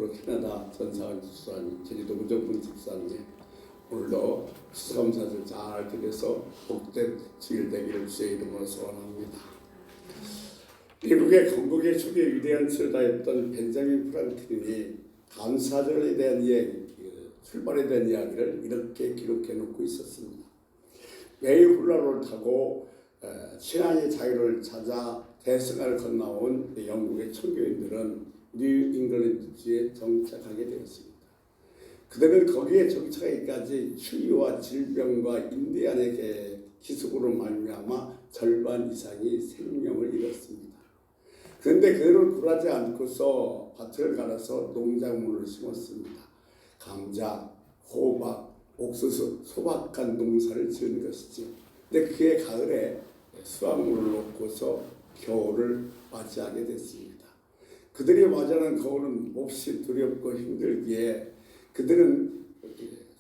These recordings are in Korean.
앞으로 캐나다 전상환 집사님, 제주도 우정분 집사님 오늘도 추수감사절 잘 드려서 복된 주일 되기를 주의 이름으로 소원합니다. 미국의 건국의 초기에 위대한 치료다였던 벤자민 프랑클린이 감사절에 대한 이야기, 출발에 대한 이야기를 이렇게 기록해 놓고 있었습니다. 메이플라워를 타고 신앙의 자유를 찾아 대서강을 건너온 영국의 천교인들은 뉴 잉글랜드주에 정착하게 되었습니다. 그들은 거기에 정착하기까지 추위와 질병과 인디안의 기습으로 말미암아 절반 이상이 생명을 잃었습니다. 그런데 그들은 굴하지 않고서 밭을 갈아서 농작물을 심었습니다. 감자, 호박, 옥수수, 소박한 농사를 지은 것이죠. 근데 그해 가을에 수확물을 놓고서 겨울을 맞이하게 됐습니다. 그들이 맞이하는 겨울은 몹시 두렵고 힘들기에 그들은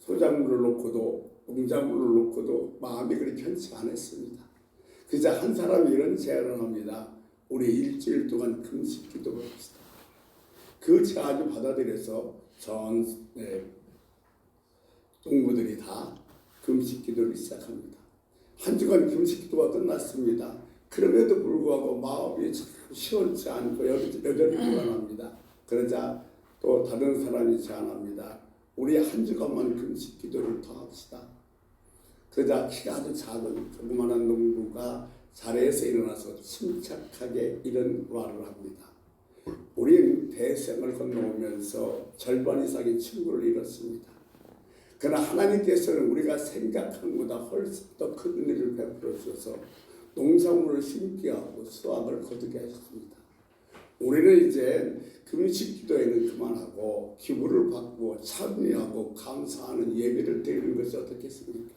소작물을 놓고도 농작물을 놓고도 마음이 그리 편치 않았습니다. 그저 한 사람이 이런 제안을 합니다. 우리 일주일 동안 금식 기도를 합시다. 그 제안을 받아들여서 전 동무들이 다 금식 기도를 시작합니다. 한 주간 금식 기도가 끝났습니다. 그럼에도 불구하고 마음이 시원치 않고 여전히 불안합니다. 그러자 또 다른 사람이 제안합니다. 우리 한 주간만 금식 기도를 더 합시다. 그러자 키가 아주 작은 조그마한 농부가 자리에서 일어나서 침착하게 이런 말을 합니다. 우리는 대생을 건너오면서 절반 이상의 친구를 잃었습니다. 그러나 하나님께서는 우리가 생각한 것보다 훨씬 더 큰 은혜를 베풀어 주셔서 농작물을 심게 하고 수확을 거두게 하셨습니다. 우리는 이제 금식 기도에는 그만하고 기부를 받고 참여하고 감사하는 예배를 드리는 것이 어떻겠습니까?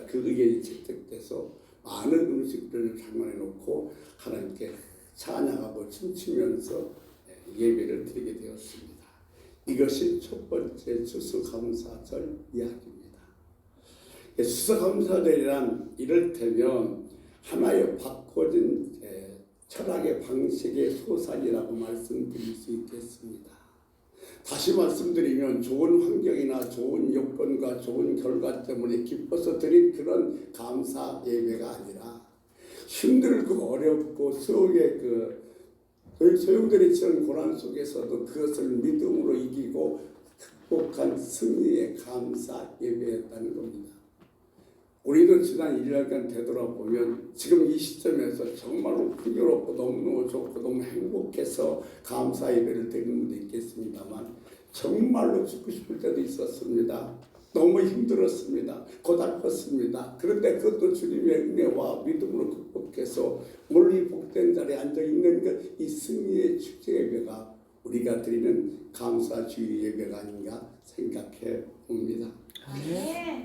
그 의견이 채택돼서 많은 음식들을 장만해 놓고 하나님께 찬양하고 춤추면서 예배를 드리게 되었습니다. 이것이 첫 번째 추수감사절 이야기입니다. 추수감사절이란 이를테면 하나의 바꿔진 철학의 방식의 소산이라고 말씀드릴 수 있겠습니다. 다시 말씀드리면 좋은 환경이나 좋은 여건과 좋은 결과 때문에 기뻐서 드린 그런 감사 예배가 아니라 힘들고 어렵고 소용돌이 치는 고난 속에서도 그것을 믿음으로 이기고 극복한 승리의 감사 예배였다는 겁니다. 우리도 지난 1년간 되돌아보면 지금 이 시점에서 정말로 풍요롭고 너무너무 좋고 너무 행복해서 감사 예배를 드리는 분도 있겠습니다만 정말로 죽고 싶을 때도 있었습니다. 너무 힘들었습니다. 고달팠습니다. 그런데 그것도 주님의 은혜와 믿음으로 극복해서 오늘 이 복된 자리에 앉아있는 것, 이 승리의 축제 예배가 우리가 드리는 감사 주일 예배가 아닌가 생각해 봅니다.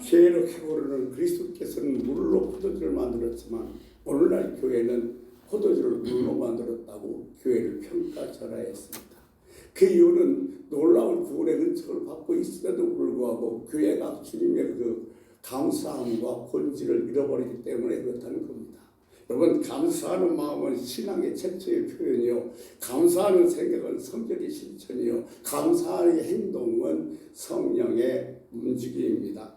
죄로 캐고르는 그리스도께서는 물로 포도주를 만들었지만 오늘날 교회는 포도주를 물로 만들었다고 교회를 평가절하했습니다. 그 이유는 놀라운 구원의 은총을 받고 있음에도 불구하고 교회가 주님의 그 감사함과 본질을 잃어버리기 때문에 그렇다는 겁니다. 여러분, 감사하는 마음은 신앙의 최초의 표현이요, 감사하는 생각은 성결의 실천이요, 감사의 행동은 성령의 움직임입니다.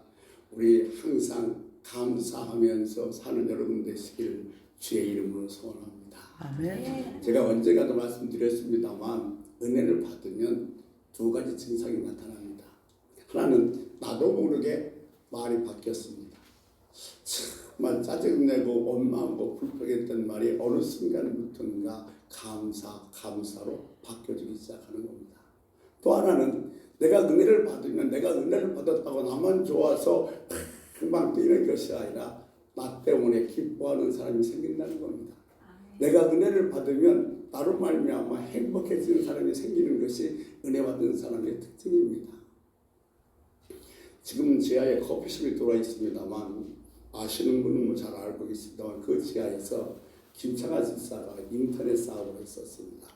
우리 항상 감사하면서 사는 여러분 되시길 주의 이름으로 소원합니다. 아멘. 제가 언젠가도 말씀드렸습니다만 은혜를 받으면 두 가지 증상이 나타납니다. 하나는 나도 모르게 말이 바뀌었습니다. 정말 짜증내고 원망하고 불평했던 말이 어느 순간부터인가 감사로 바뀌어지기 시작하는 겁니다. 또 하나는 내가 은혜를 받으면 내가 은혜를 받았다고 나만 좋아서 금방 뛰는 것이 아니라 나 때문에 기뻐하는 사람이 생긴다는 겁니다. 내가 은혜를 받으면 나로 말미암아 행복해지는 사람이 생기는 것이 은혜 받은 사람의 특징입니다. 지금 지하에 커피숍이 들어와 있습니다만 아시는 분은 잘 알고 계십니다만 그 지하에서 김창하 집사가 인터넷 사업을 했었습니다.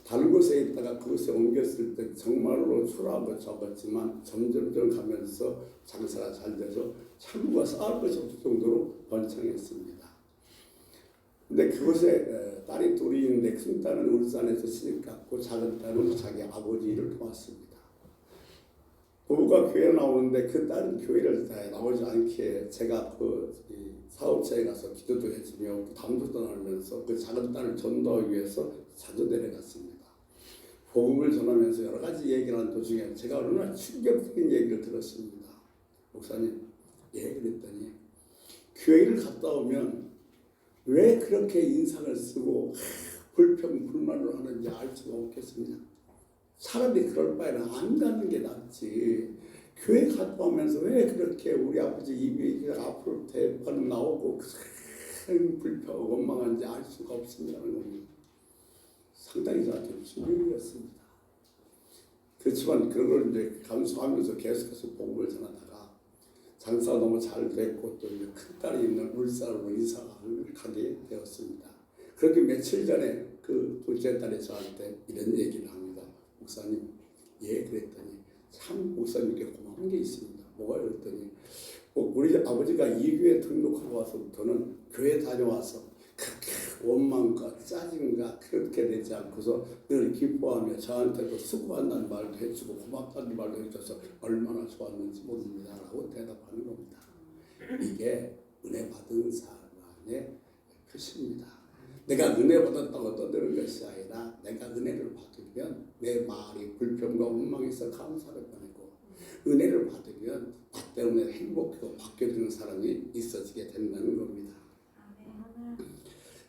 다른 곳에 있다가 그곳에 옮겼을 때 정말로 초라하고 적었지만 점점 가면서 장사가 잘 돼서 창구가 쌓을 것이 없을 정도로 번창했습니다. 근데 그곳에 딸이 둘이 있는데 큰 딸은 울산에서 시집 갔고 작은 딸은 자기 아버지 일을 도왔습니다. 부부가 교회 나오는데 그 딸은 교회를 나오지 않게 제가 그 사업체에 가서 기도도 해주며 담소도 나누면서 그 작은 딸을 전도하기 위해서 자주 내려갔습니다. 복음을 전하면서 여러 가지 얘기를 하는 도중에 제가 얼마나 충격적인 얘기를 들었습니다. 목사님, 예, 그랬더니 교회를 갔다 오면 왜 그렇게 인상을 쓰고 불평 불만을 하는지 알 수가 없겠습니다. 차라리 그럴 바에는 안 가는 게 낫지. 교회 갔다 오면서 왜 그렇게 우리 아버지 입이 앞으로 대판 나오고 큰 불평 원망한지 알 수가 없습니다는 겁니다. 상당히 저한테 충격이었습니다. 그렇지만 그런 걸 이제 감수하면서 계속해서 복음을 전하다가 장사가 너무 잘 됐고 또 큰 딸이 있는 울산으로 이사를 가게 되었습니다. 그렇게 며칠 전에 그 둘째 딸이 저한테 이런 얘기를 합니다. 목사님, 예, 그랬더니 참 목사님께 고마운 게 있습니다. 뭐가 그랬더니 우리 아버지가 이 교회 등록하고 와서부터는 교회 다녀와서 그렇게 원망과 짜증과 그렇게 되지 않고서 늘 기뻐하며 저한테도 수고한다는 말도 해주고 고맙다는 말도 해줘서 얼마나 좋았는지 모릅니다 라고 대답하는 겁니다. 이게 은혜 받은 사람의 표시입니다. 내가 은혜 받았다고 떠드는 것이 아니라 내가 은혜를 받으면 내 말이 불평과 원망에서 감사를 보내고 은혜를 받으면 나 때문에 행복하고 바뀌어지는 사람이 있어지게 된다는 겁니다.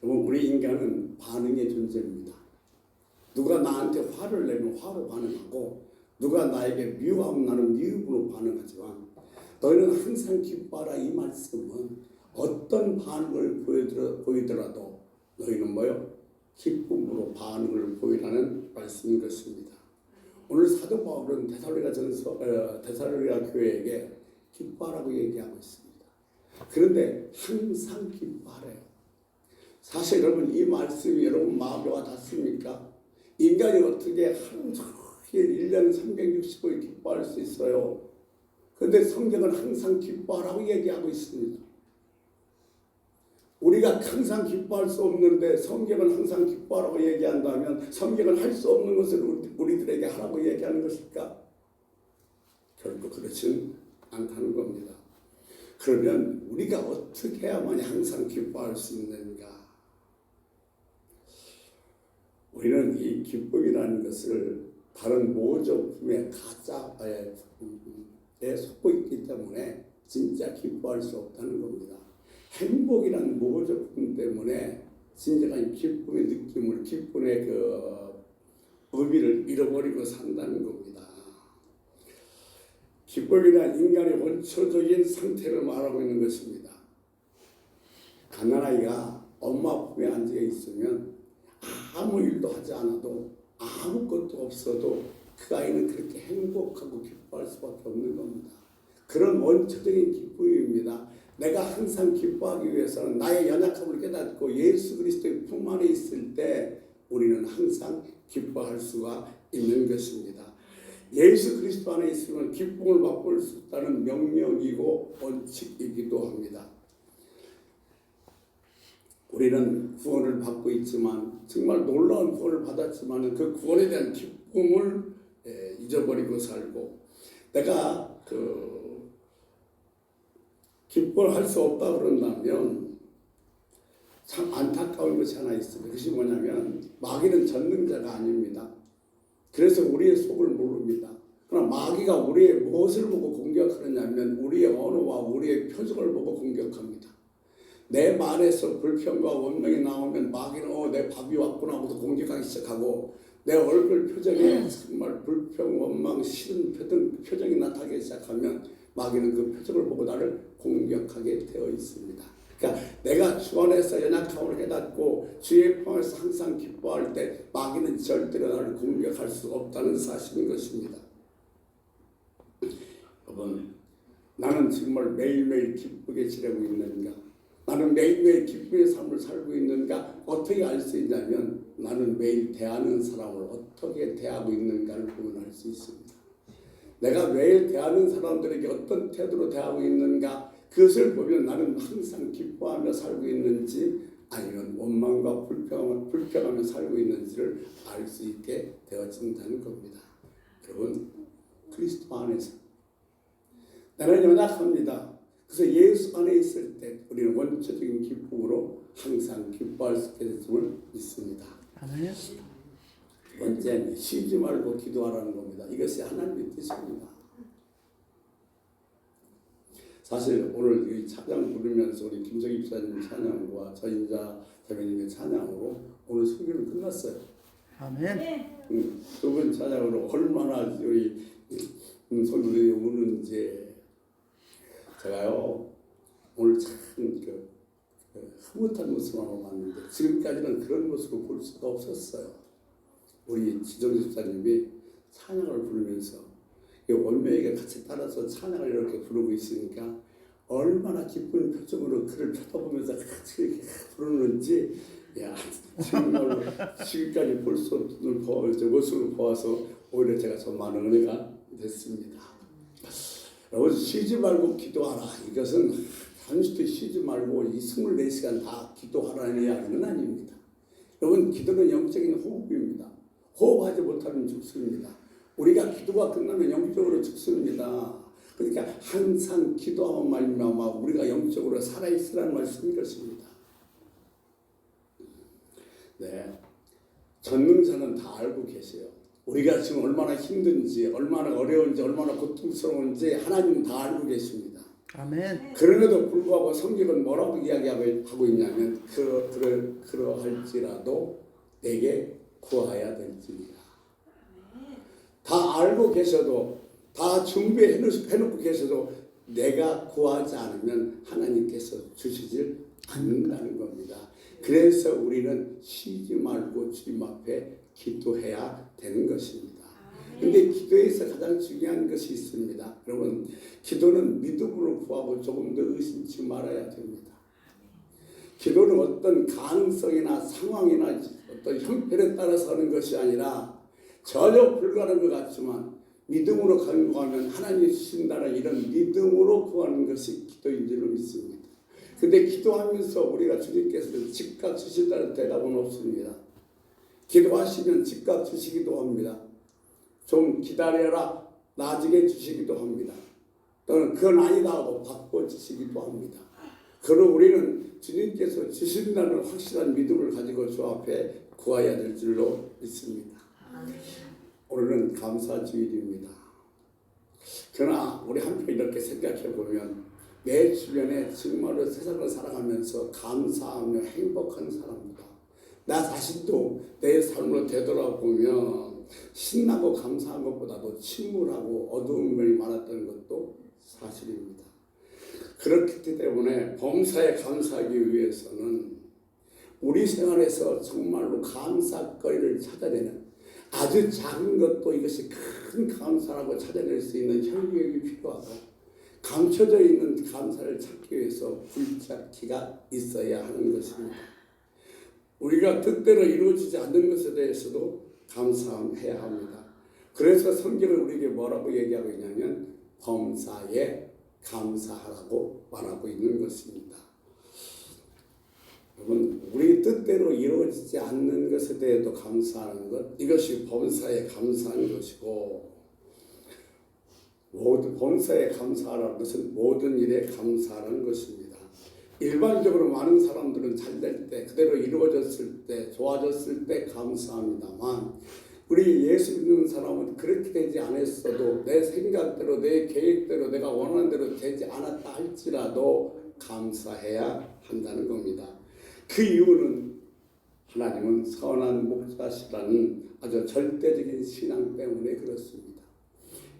여러분, 우리 인간은 반응의 존재입니다. 누가 나한테 화를 내면 화로 반응하고 누가 나에게 미워하면 나는 미움으로 반응하지만 너희는 항상 기뻐하라 이 말씀은 어떤 반응을 보이더라도 너희는 뭐요? 기쁨으로 반응을 보이라는 말씀인 것입니다. 오늘 사도 바울은 데살로니가 교회에게 기뻐하라고 얘기하고 있습니다. 그런데 항상 기뻐하래요. 사실 여러분 이 말씀이 여러분 마음에 와 닿습니까? 인간이 어떻게 하루 종일 1년 365일 기뻐할 수 있어요? 그런데 성경은 항상 기뻐하라고 얘기하고 있습니다. 우리가 항상 기뻐할 수 없는데 성경은 항상 기뻐하라고 얘기한다면 성경은 할 수 없는 것을 우리들에게 하라고 얘기하는 것일까? 결코 그렇지는 않다는 겁니다. 그러면 우리가 어떻게 해야만 항상 기뻐할 수 있는가? 우리는 이 기쁨이라는 것을 다른 모조품의 가짜에 속고 있기 때문에 진짜 기뻐할 수 없다는 겁니다. 행복이라는 모조품 때문에 진정한 기쁨의 느낌을, 기쁨의 그 의미를 잃어버리고 산다는 겁니다. 기쁨이란 인간의 원초적인 상태를 말하고 있는 것입니다. 갓난아이가 엄마 품에 앉아 있으면 아무 일도 하지 않아도 아무것도 없어도 그 아이는 그렇게 행복하고 기뻐할 수밖에 없는 겁니다. 그런 원초적인 기쁨입니다. 내가 항상 기뻐하기 위해서는 나의 연약함을 깨닫고 예수 그리스도의 품 안에 있을 때 우리는 항상 기뻐할 수가 있는 것입니다. 예수 그리스도 안에 있으면 기쁨을 맛볼 수 있다는 명령이고 원칙이기도 합니다. 우리는 구원을 받고 있지만 정말 놀라운 구원을 받았지만 그 구원에 대한 기쁨을 잊어버리고 살고 내가 기뻐할 수 없다 그런다면 참 안타까운 것이 하나 있습니다. 그것이 뭐냐면 마귀는 전능자가 아닙니다. 그래서 우리의 속을 모릅니다. 그러나 마귀가 우리의 무엇을 보고 공격하느냐면 우리의 언어와 우리의 표정을 보고 공격합니다. 내 말에서 불평과 원망이 나오면 마귀는 내 밥이 왔구나 하고도 공격하기 시작하고 내 얼굴 표정에 정말 불평, 원망, 싫은 표정이 나타나기 시작하면 마귀는 그 표정을 보고 나를 공격하게 되어 있습니다. 그러니까 내가 주 안에서 연약함을 깨닫고 주의 품에서 항상 기뻐할 때 마귀는 절대로 나를 공격할 수 없다는 사실인 것입니다. 여러분, 나는 정말 매일매일 기쁘게 지내고 있는가? 나는 매일매일 기쁨의 삶을 살고 있는가? 어떻게 알 수 있냐면 나는 매일 대하는 사람을 어떻게 대하고 있는가를 보면 알 수 있습니다. 내가 매일 대하는 사람들에게 어떤 태도로 대하고 있는가? 그것을 보면 나는 항상 기뻐하며 살고 있는지 아니면 원망과 불평하며 살고 있는지를 알 수 있게 되어진다는 겁니다. 여러분, 그리스도 안에서 나는 연약합니다. 그래서 예수 안에 있을 때 우리는 원초적인 기쁨으로 항상 기뻐할 수 있게 됐음을 믿습니다. 아멘. 두 번째는 쉬지 말고 기도하라는 겁니다. 이것이 하나님의 뜻입니다. 사실 오늘 이 찬양 부르면서 우리 김정희 집사님 찬양과 전인자 대변인의 찬양으로 오늘 설교는 끝났어요. 아멘. 두 번 찬양으로 얼마나 우리 성도들이 우는지 제가요 오늘 참 흐뭇한 모습만 봤는데 지금까지는 그런 모습을 볼 수가 없었어요. 우리 지정희 집사님이 찬양을 부르면서 원명에게 같이 따라서 찬양을 이렇게 부르고 있으니까 얼마나 기쁜 표정으로 그를 쳐다보면서 같이 이렇게 부르는지, 야, 정말로 지금까지 볼 수 없는 모습을 보아서 오히려 제가 좀 많은 은혜가 됐습니다. 여러분, 쉬지 말고 기도하라. 이것은 단순히 쉬지 말고 이 24시간 다 기도하라는 이야기는 아닙니다. 여러분, 기도는 영적인 호흡입니다. 호흡하지 못하면 죽습니다. 우리가 기도가 끝나면 영적으로 죽습니다. 그러니까 항상 기도하면 말미암아 우리가 영적으로 살아있으라는 말씀이 그렇습니다. 네, 전능자는 다 알고 계세요. 우리가 지금 얼마나 힘든지, 얼마나 어려운지, 얼마나 고통스러운지 하나님은 다 알고 계십니다. 아멘. 그럼에도 불구하고 성경은 뭐라고 이야기하고 있냐면 그러할지라도 내게 구하여야 될지니라. 다 알고 계셔도, 다 준비해놓고 계셔도 내가 구하지 않으면 하나님께서 주시질 않는다는 겁니다. 그래서 우리는 쉬지 말고 주님 앞에 기도해야 되는 것입니다. 근데 기도에서 가장 중요한 것이 있습니다. 여러분, 기도는 믿음으로 구하고 조금 더 의심치 말아야 됩니다. 기도는 어떤 가능성이나 상황이나 어떤 형편에 따라서 하는 것이 아니라 전혀 불가능한 것 같지만 믿음으로 간구하면 하나님이 주신다는 이런 믿음으로 구하는 것이 기도인 줄 믿습니다. 근데 기도하면서 우리가 주님께서 즉각 주신다는 대답은 없습니다. 기도하시면 즉각 주시기도 합니다. 좀 기다려라, 나중에 주시기도 합니다. 또는 그건 아니다 하고 바꿔주시기도 합니다. 그러나 우리는 주님께서 주신다는 확실한 믿음을 가지고 주 앞에 구해야 될 줄로 믿습니다. 오늘은 감사주일입니다. 그러나 우리 한편 이렇게 생각해 보면 내 주변에 정말로 세상을 살아가면서 감사하며 행복한 사람이다. 나 자신도 내 삶으로 되돌아보면 신나고 감사한 것보다도 침울하고 어두운 면이 많았던 것도 사실입니다. 그렇기 때문에 범사에 감사하기 위해서는 우리 생활에서 정말로 감사거리를 찾아내는 아주 작은 것도 이것이 큰 감사라고 찾아낼 수 있는 혈기가 필요하고 감춰져 있는 감사를 찾기 위해서 불잡기가 있어야 하는 것입니다. 우리가 뜻대로 이루어지지 않는 것에 대해서도 감사해야 합니다. 그래서 성경은 우리에게 뭐라고 얘기하고 있냐면 범사에 감사하라고 말하고 있는 것입니다. 여러분, 우리 뜻대로 이루어지지 않는 것에 대해서 감사하는 것, 이것이 범사에 감사하는 것이고, 모든 범사에 감사하라는 것은 모든 일에 감사하는 것입니다. 일반적으로 많은 사람들은 잘 될 때, 그대로 이루어졌을 때, 좋아졌을 때 감사합니다만, 우리 예수 믿는 사람은 그렇게 되지 않았어도 내 생각대로, 내 계획대로, 내가 원하는 대로 되지 않았다 할지라도 감사해야 한다는 겁니다. 그 이유는 하나님은 선한 목자시라는 아주 절대적인 신앙 때문에 그렇습니다.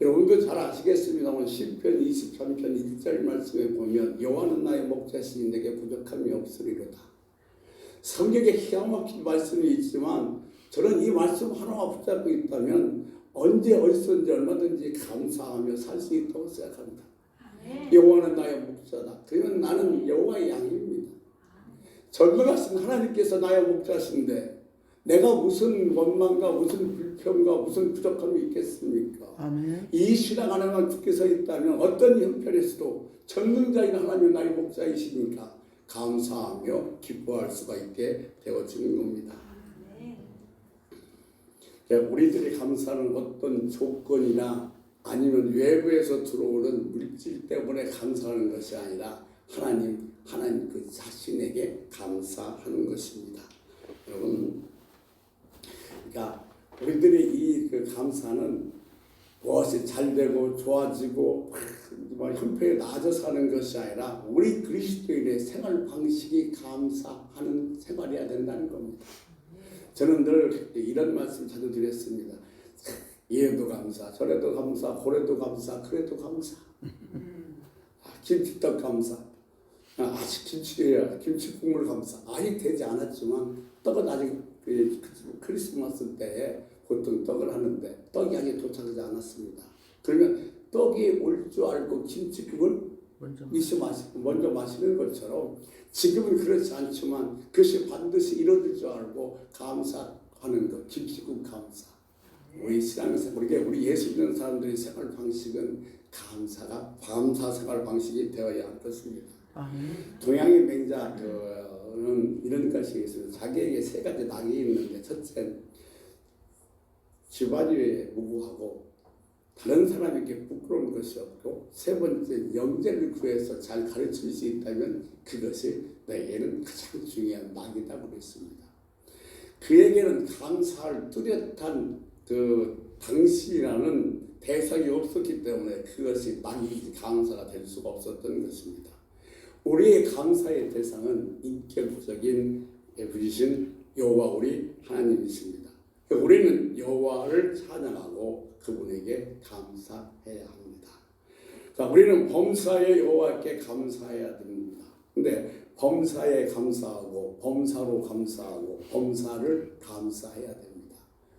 여러분도 잘 아시겠습니다만 시편 23편 1절 말씀에 보면 여호와는 나의 목자시니 내게 부족함이 없으리로다. 성경에 기가 막힌 말씀이 있지만 저는 이 말씀 하나만 붙잡고 있다면 언제 어디서든지 얼마든지 감사하며 살 수 있다고 생각합니다. 여호와는 나의 목자다. 그러면 나는 여호와의 양입니다. 전능하신 하나님께서 나의 목자신데 내가 무슨 원망과 무슨 불평과 무슨 부족함이 있겠습니까? 아멘. 이 신앙 안에만 굳게 서 있다면 어떤 형편에서도 전능자인 하나님이 나의 목자이시니까 감사하며 기뻐할 수가 있게 되어지는 겁니다. 네. 우리들이 감사하는 어떤 조건이나 아니면 외부에서 들어오는 물질 때문에 감사하는 것이 아니라 하나님 그 자신에게 감사하는 것입니다. 여러분, 그러니까 우리들이 이 그 감사는 무엇이 잘 되고 좋아지고 막 형편이 나아져서 하는 것이 아니라 우리 그리스도인의 생활 방식이 감사하는 생활이어야 된다는 겁니다. 저는 늘 이런 말씀 자주 드렸습니다. 이래도 감사, 저래도 감사, 고래도 감사, 그래도 감사. 김치떡 감사. 아직 김치 국물 감사. 아직 되지 않았지만 떡은 아직 크리스마스 때에 보통 떡을 하는데 떡이 아직 도착하지 않았습니다. 그러면 떡이 올 줄 알고 김치국을 먼저 마시는 것처럼 지금은 그렇지 않지만 그것이 반드시 이루어질 줄 알고 감사하는 것, 김치국 감사. 우리 신앙에서 우리 예수 믿는 사람들의 생활 방식은 감사 생활 방식이 되어야 할 것입니다. 동양의 맹자는 이런 것이 있습니다. 자기에게 세 가지 낙이 있는데 첫째, 집안이 무고하고 다른 사람에게 부끄러운 것이 없고 세 번째, 영재를 구해서 잘 가르칠 수 있다면 그것이 내게는 가장 중요한 낙이라고 그랬습니다. 그에게는 감사할 뚜렷한 그 당시라는 대상이 없었기 때문에 그것이 낙이 감사가 될 수가 없었던 것입니다. 우리의 감사의 대상은 인격적인 분이신 여호와 우리 하나님이십니다. 우리는 여호와를 찬양하고 그분에게 감사해야 합니다. 자, 우리는 범사의 여호와께 감사해야 됩니다. 근데 범사에 감사하고 범사로 감사하고 범사를 감사해야 됩니다.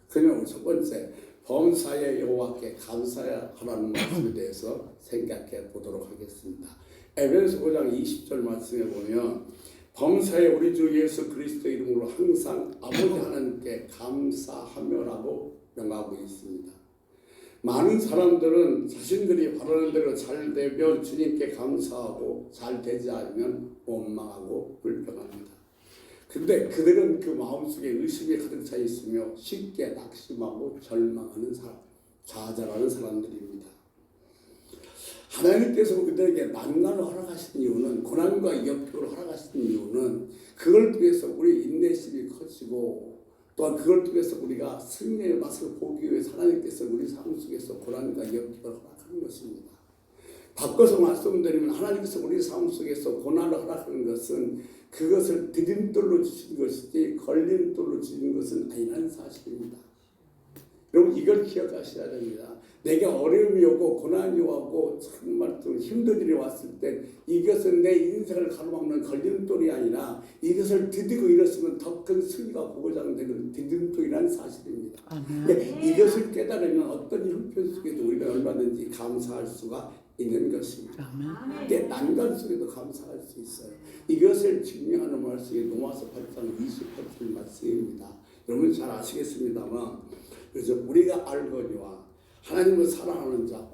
그러면 첫 번째, 범사의 여호와께 감사하라는 말씀에 대해서 생각해 보도록 하겠습니다. 에베소 5장 20절 말씀에 보면 범사의 우리 주 예수 그리스도 이름으로 항상 아버지 하나님께 감사하며라고 명하고 있습니다. 많은 사람들은 자신들이 바라는 대로 잘 되면 주님께 감사하고 잘 되지 않으면 원망하고 불평합니다. 근데 그들은 그 마음속에 의심이 가득 차 있으며 쉽게 낙심하고 절망하는 사람, 좌절하는 사람들입니다. 하나님께서 그들에게 난간을 허락하신 이유는, 고난과 역경을 허락하신 이유는 그걸 통해서 우리 인내심이 커지고 또한 그걸 통해서 우리가 승리의 맛을 보기 위해서 하나님께서 우리 삶 속에서 고난과 역경을 허락하는 것입니다. 바꿔서 말씀드리면 하나님께서 우리 삶 속에서 고난을 허락하는 것은 그것을 디딤돌로 주신 것이지 걸림돌로 주신 것은 아니라는 사실입니다. 여러분, 이걸 기억하셔야 됩니다. 내게 어려움이 오고 고난이 오고 정말 좀 힘든 일이 왔을 때 이것은 내 인생을 가로막는 걸림돌이 아니라 이것을 디디고 일었으면 더 큰 승리가 보고자되는 디딤돌이라는 사실입니다. 이것을 깨달으면 어떤 형편 속에도 우리가 얼마든지 감사할 수가 있는 것입니다. 이게 난간 속에도 감사할 수 있어요. 이것을 증명하는 말씀이 로마서 8장 28절 말씀입니다. 여러분 잘 아시겠습니다만, 그래서 우리가 알거니와 하나님을 사랑하는 자,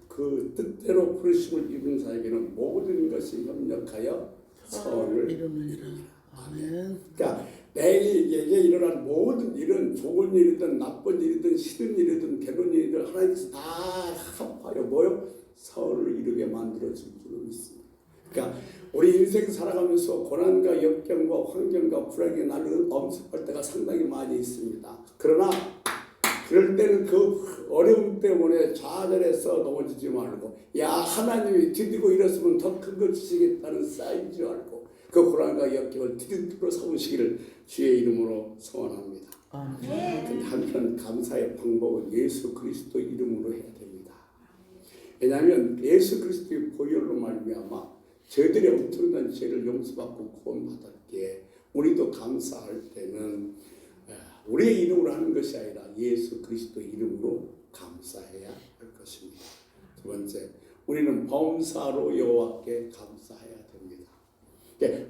그 뜻대로 부르심을 입은 자에게는 모든 것이 협력하여 선을 이루느니라. 아멘. 그러니까 내게 일어난 모든 일은 좋은 일이든 나쁜 일이든 싫은 일이든 괴로운 일이든 하나님께서 다 합하여 뭐요? 선을 이루게 만들어줄 줄로 믿습니다. 그러니까 우리 인생 살아가면서 고난과 역경과 환경과 불안이 나를 엄습할 때가 상당히 많이 있습니다. 그러나 그럴 때는 그 어려움 때문에 좌절해서 넘어지지 말고, 야, 하나님이 디디고 일었으면 더 큰 걸 주시겠다는 사인인 줄 알고 그 고난과 역경을 디딤돌로 삼으시기를 주의 이름으로 소원합니다. 근데 한편 감사의 방법은 예수 그리스도 이름으로 해야 됩니다. 왜냐하면 예수 그리스도의 보혈로 말미암아 저희들의 엄청난 죄를 용서받고 구원받았기에 우리도 감사할 때는 우리의 이름으로 하는 것이 아니라 예수 그리스도 이름으로 감사해야 할 것입니다. 두 번째, 우리는 범사로 여호와께 감사해야 됩니다.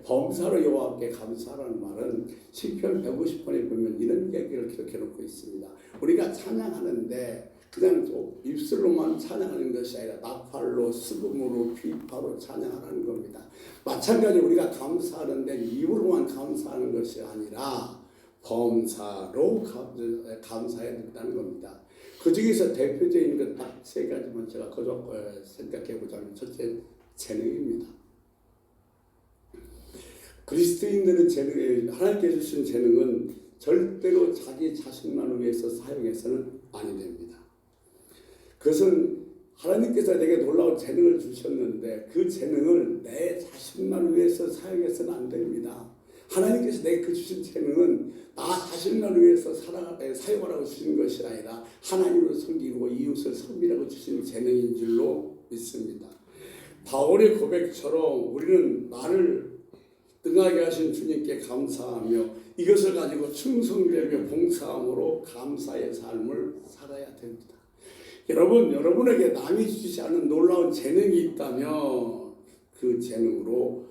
범사로 여호와께 감사하라는 말은 시편 150편에 보면 이런 얘기를 기록해 놓고 있습니다. 우리가 찬양하는데 그냥 또 입술로만 찬양하는 것이 아니라 나팔로 수금으로 비파로 찬양하는 겁니다. 마찬가지 우리가 감사하는데 입으로만 감사하는 것이 아니라 범사로 감사해야 된다는 겁니다. 그 중에서 대표적인 것 딱 세 가지만 제가 거저 생각해 보자면 첫째 재능입니다. 그리스도인들은 하나님께 주신 재능은 절대로 자기 자신만을 위해서 사용해서는 아니 됩니다. 그것은 하나님께서 내게 놀라운 재능을 주셨는데 그 재능을 내 자신만을 위해서 사용해서는 안 됩니다. 하나님께서 내게 주신 재능은 나 자신만을 위해서 사용하라고 주신 것이 아니라 하나님을 섬기고 이웃을 섬기라고 주신 재능인 줄로 믿습니다. 바울의 고백처럼 우리는 나를 능하게 하신 주님께 감사하며 이것을 가지고 충성되며 봉사함으로 감사의 삶을 살아야 됩니다. 여러분에게 남이 주시지 않은 놀라운 재능이 있다면 그 재능으로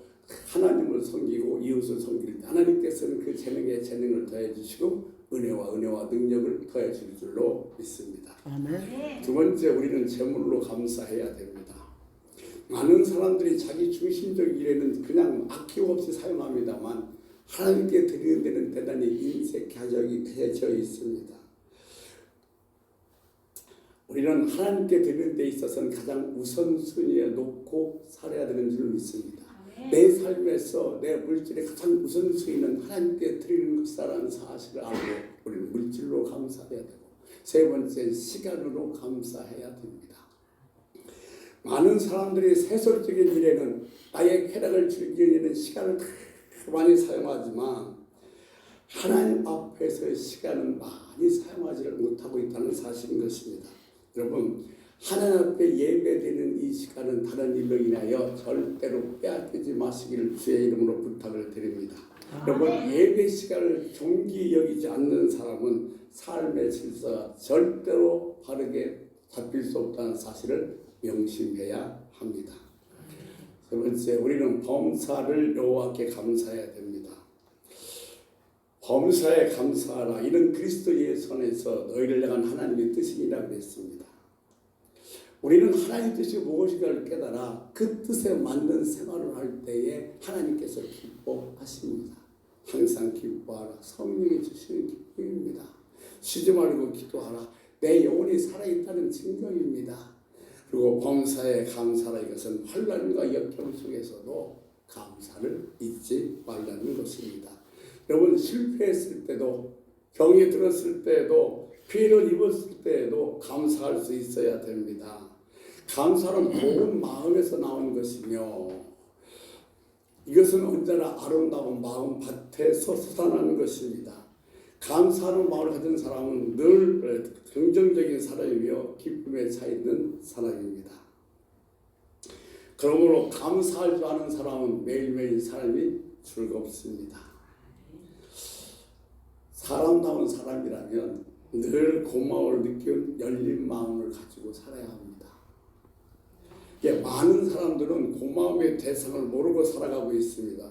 하나님을 섬기고 이웃을 섬길 때 하나님께서는 그 재능을 더해 주시고 은혜와 능력을 더해 줄 줄로 믿습니다. 아멘. 두 번째, 우리는 재물로 감사해야 됩니다. 많은 사람들이 자기 중심적 일에는 그냥 아끼고 없이 사용합니다만 하나님께 드리는 데는 대단히 인색해져 있습니다. 우리는 하나님께 드리는 데 있어서는 가장 우선순위에 놓고 살아야 되는 줄 믿습니다. 내 삶에서 내 물질의 가장 우선순위는 하나님께 드리는 것이라는 사실을 알고 우리는 물질로 감사해야 되고, 세 번째 시간으로 감사해야 됩니다. 많은 사람들이 세속적인 일에는 나의 쾌락을 즐기는 시간을 많이 사용하지만 하나님 앞에서의 시간은 많이 사용하지를 못하고 있다는 사실인 것입니다. 여러분, 하나님 앞에 예배드리는 이 시간은 다른 일로 인하여 절대로 빼앗기지 마시기를 주의 이름으로 부탁을 드립니다. 여러분, 예배 시간을 종기 여기지 않는 사람은 삶의 질서가 절대로 바르게 잡힐 수 없다는 사실을 명심해야 합니다. 세 번째, 우리는 범사를 여호와께 감사해야 됩니다. 범사에 감사하라. 이는 그리스도 예수 안에서 너희를 향한 하나님의 뜻이라고 했습니다. 우리는 하나님 뜻이 무엇인가를 깨달아 그 뜻에 맞는 생활을 할 때에 하나님께서 기뻐하십니다. 항상 기뻐하라. 성령이 주시는 기쁨입니다. 쉬지 말고 기도하라. 내 영혼이 살아있다는 증거입니다. 그리고 범사에 감사라. 이것은 환난과 역경 속에서도 감사를 잊지 말라는 것입니다. 여러분, 실패했을 때도, 병이 들었을 때도, 피해를 입었을 때에도 감사할 수 있어야 됩니다. 감사는 모든 마음에서 나온 것이며 이것은 언제나 아름다운 마음 밭에서 솟아나는 것입니다. 감사하는 마음을 가진 사람은 늘 긍정적인 사람이며 기쁨에 차 있는 사람입니다. 그러므로 감사할 줄 아는 사람은 매일매일 삶이 즐겁습니다. 사람다운 사람이라면 늘 고마움을 느끼는 열린 마음을 가지고 살아야 합니다. 많은 사람들은 고마움의 대상을 모르고 살아가고 있습니다.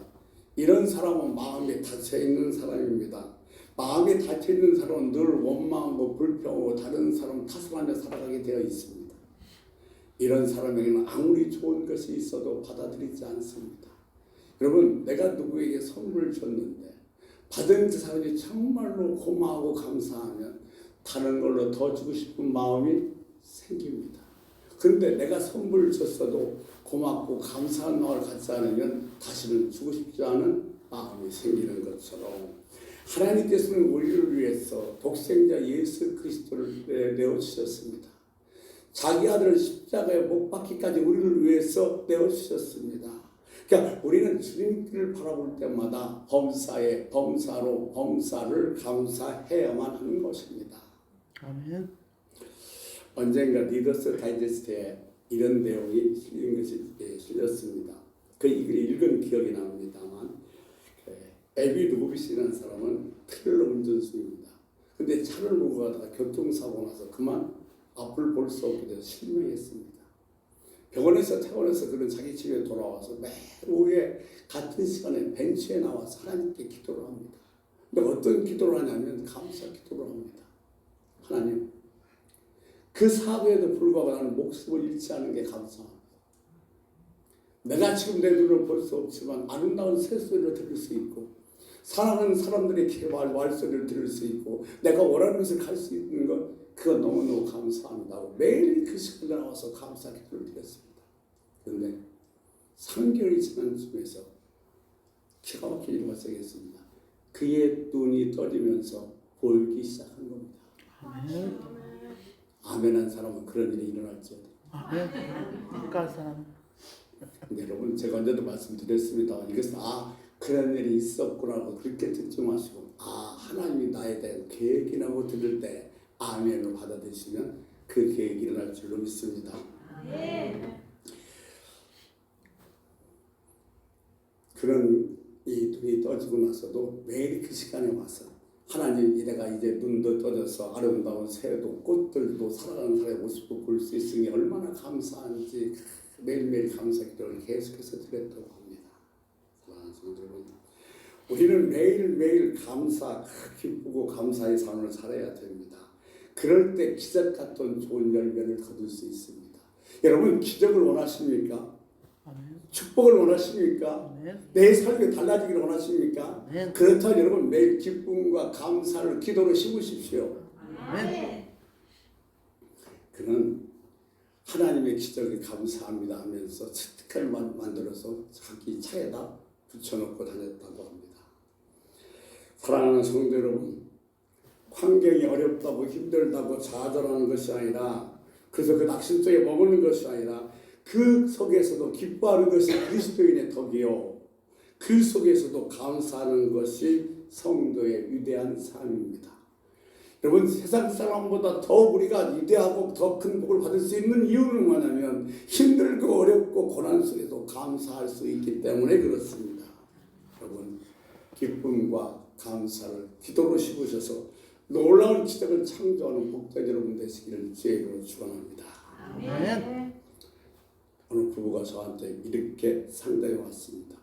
이런 사람은 마음이 닫혀있는 사람입니다. 마음이 닫혀있는 사람은 늘 원망하고 불평하고 다른 사람 탓하며 살아가게 되어 있습니다. 이런 사람에게는 아무리 좋은 것이 있어도 받아들이지 않습니다. 여러분, 내가 누구에게 선물을 줬는데 받은 그 사람이 정말로 고마워하고 감사하면 다른 걸로 더 주고 싶은 마음이 생깁니다. 그런데 내가 선물을 줬어도 고맙고 감사한 마음을 갖지 않으면 다시는 주고 싶지 않은 마음이 생기는 것처럼 하나님께서는 우리를 위해서 독생자 예수 그리스도를 내어주셨습니다. 자기 아들을 십자가에 못 박기까지 우리를 위해서 내어주셨습니다. 그러니까 우리는 주님을 바라볼 때마다 범사를 감사해야만 하는 것입니다. 아멘. 언젠가 리더스 다이제스트에 이런 내용이 실렸습니다. 그 읽은 기억이 납니다만, 에비 루비스라는 사람은 트레일러 운전수입니다. 근데 차를 몰고 가다가 교통사고 나서 그만 앞을 볼 수 없게 돼서 실명했습니다. 병원에서 퇴원해서 그는 자기 집에 돌아와서 매일 오후에 같은 시간에 벤치에 나와서 하나님께 기도를 합니다. 근데 어떤 기도를 하냐면 감사 기도를 합니다. 하나님, 그 사고에도 불구하고 나는 목숨을 잃지 않은 게 감사합니다. 내가 지금 내 눈을 볼 수 없지만 아름다운 새소리를 들을 수 있고 사랑하는 사람들의 말소리를 들을 수 있고 내가 원하는 것을 갈 수 있는 것 그거 너무너무 감사합니다. 매일 그 시간에 나와서 감사 기도를 드렸습니다. 그런데 3개월이 지난 쯤에서 기가 막힌 일이 발생했습니다. 그의 눈이 떠지면서 보이기 시작한 겁니다. 아멘. 아멘한 사람은 그런 일이 일어날지어다. 아멘. 빛깔 사람. 근데 여러분 제가 언제도 말씀드렸습니다. 이것은 그런 일이 있었구나 그렇게 듣지 마시고 하나님이 나에 대한 계획이라고 들을 때 아멘으로 받아들이시면 그 계획이 일어날 줄로 믿습니다. 그런 이 눈이 떠지고 나서도 매일 그 시간에 와서 하나님 내가 이제 눈도 떠져서 아름다운 새도 꽃들도 살아가는 사람의 모습도 볼 수 있으니 얼마나 감사한지 매일매일 감사 기도를 계속해서 드렸다고 합니다. 사랑하는 성도 여러분, 우리는 매일매일 기쁘고 감사의 삶을 살아야 됩니다. 그럴 때 기적 같은 좋은 열매를 거둘 수 있습니다. 여러분 기적을 원하십니까? 아멘. 축복을 원하십니까? 아멘. 내 삶이 달라지기를 원하십니까? 아멘. 그렇다면 여러분 매일 기쁨과 감사를 기도로 심으십시오. 아멘. 그는 하나님의 기적에 감사합니다 하면서 스티커를 만들어서 자기 차에다 붙여놓고 다녔다고 합니다. 사랑하는 성도 여러분, 환경이 어렵다고 힘들다고 좌절하는 것이 아니라 그래서 그 낙심 속에 머무는 것이 아니라 그 속에서도 기뻐하는 것이 그리스도인의 덕이요 그 속에서도 감사하는 것이 성도의 위대한 삶입니다. 여러분 세상 사람보다 더 우리가 위대하고 더 큰 복을 받을 수 있는 이유는 뭐냐면 힘들고 어렵고 고난 속에도 감사할 수 있기 때문에 그렇습니다. 여러분 기쁨과 감사를 기도로 심으셔서 놀라운 기적을 창조하는 복된 여러분 되시기를 주의 이름으로 축원합니다. 아멘. 어느 부부가 저한테 이렇게 상담해 왔습니다.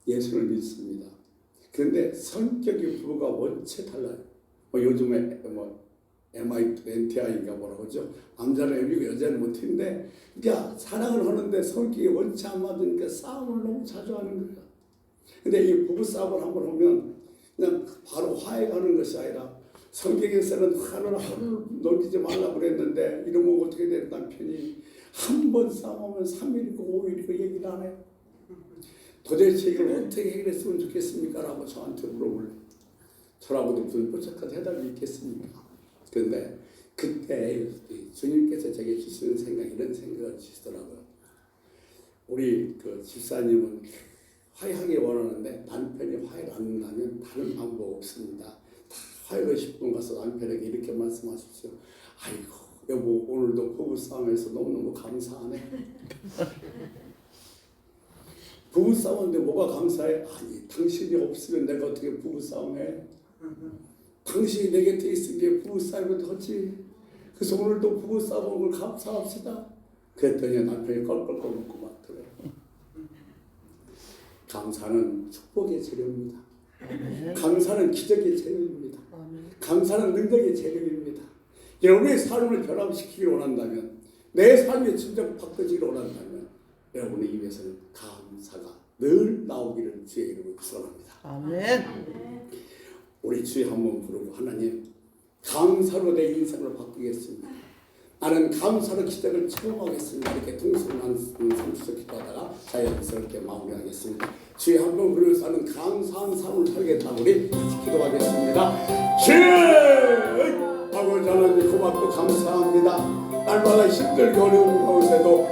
예수를 믿습니다. 그런데 성격이 부부가 원체 달라요. 요즘에 MITI인가 뭐라고 하죠. 남자는 M이고 여자는 못인데 그러니까 사랑을 하는데 성격이 원체 안 맞으니까 싸움을 너무 자주 하는 거예요. 근데 이 부부 싸움을 한번 하면 그냥 바로 화해가는 것이 아니라 성경에서는 하루를 넘기지 말라고 그랬는데 이러면 어떻게 되는 남편이 한 번 싸우면 3일이고 5일이고 얘기를 안 해요. 도대체 이걸 어떻게 해결했으면 좋겠습니까? 라고 저한테 물어볼래. 저라고도 무슨 뾰족한 대답이 있겠습니까? 그런데 그때 주님께서 제게 주시는 생각 이런 생각을 주시더라고요. 우리 그 집사님은 화해하기 원하는데 남편이 화해를 안 한다면 다른 방법 없습니다. 다 화해하고 싶은 가서 남편에게 이렇게 말씀하십시오. 아이고 여보 오늘도 부부싸움에서 너무너무 감사하네. 부부싸움인데 뭐가 감사해? 아니 당신이 없으면 내가 어떻게 부부싸움해? 당신이 내 곁에 있은 게 부부싸움이 더지. 그래서 오늘도 부부싸움을 감사합시다. 그랬더니 남편이 껄껄껄 웃고 맞더래요. 감사는 축복의 재료입니다. 감사는 기적의 재료입니다. 감사는 능력의 재료입니다. 여러분의 삶을 변화시키기를 원한다면 내 삶이 진정 바꿔지기를 원한다면 여러분의 입에서는 감사가 늘 나오기를 주의 이름으로 축원합니다. 아멘. 우리 주의 한번 부르고 하나님 감사로 내 인생을 바꾸겠습니다. 나는 감사로 기적을 체험하겠습니다. 이렇게 동서난 30초 기도하다가 자연스럽게 마무리하겠습니다. 주의 한번 부르면서 나는 감사한 삶을 살겠다고 우리 같이 기도하겠습니다. 주의 아버지 하나님 고맙고 감사합니다. 날마다 힘들고 어려운 가운데도